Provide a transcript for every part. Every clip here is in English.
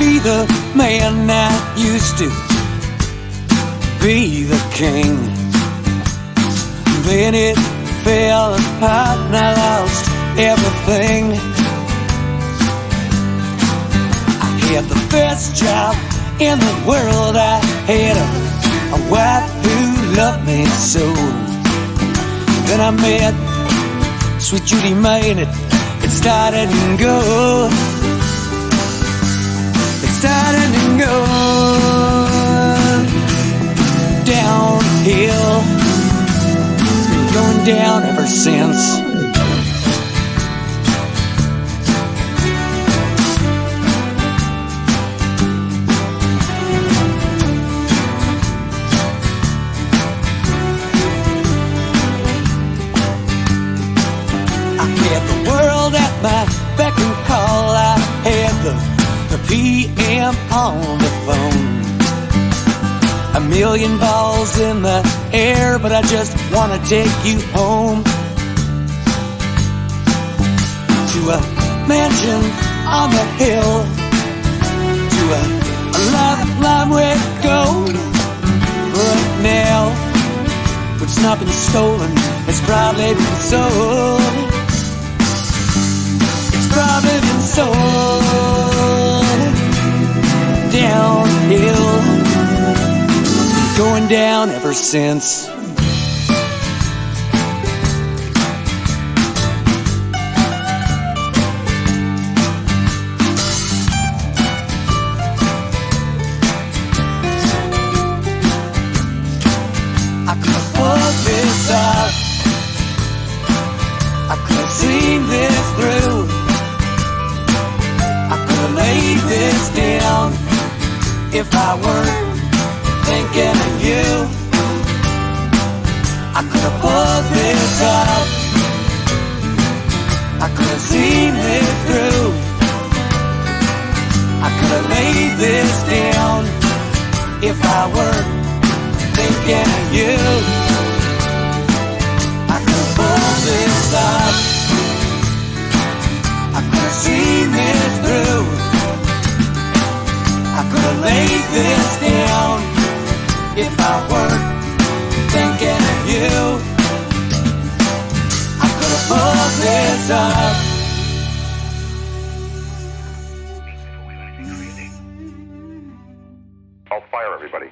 be the man I used to be the king. Then it fell apart and I lost everything. I had the best job in the world. I had a wife who loved me so. Then I met sweet Judy May and it started and go. It started and go downhill. It's been going down ever since. My beck and call, I had the PM on the phone. A million balls in the air, but I just wanna take you home to a mansion on the hill, to a lifeline with gold. Right now, what's not been stolen has probably been sold. Probably been sold downhill, going down ever since. I could have pulled this off, I could have seen this through, lay this down if I weren't thinking of you. I could have pulled this off, I could have seen this through, I could have laid this down if I weren't thinking of you. I could have pulled this off, I could have seen this through, I could have laid this down if I weren't thinking of you. I could have pulled this off. I'll fire everybody.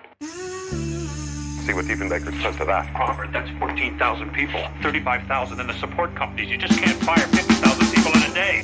See what Diefenbaker says to that. Robert, that's 14,000 people, 35,000 in the support companies. You just can't fire 50,000 people in a day.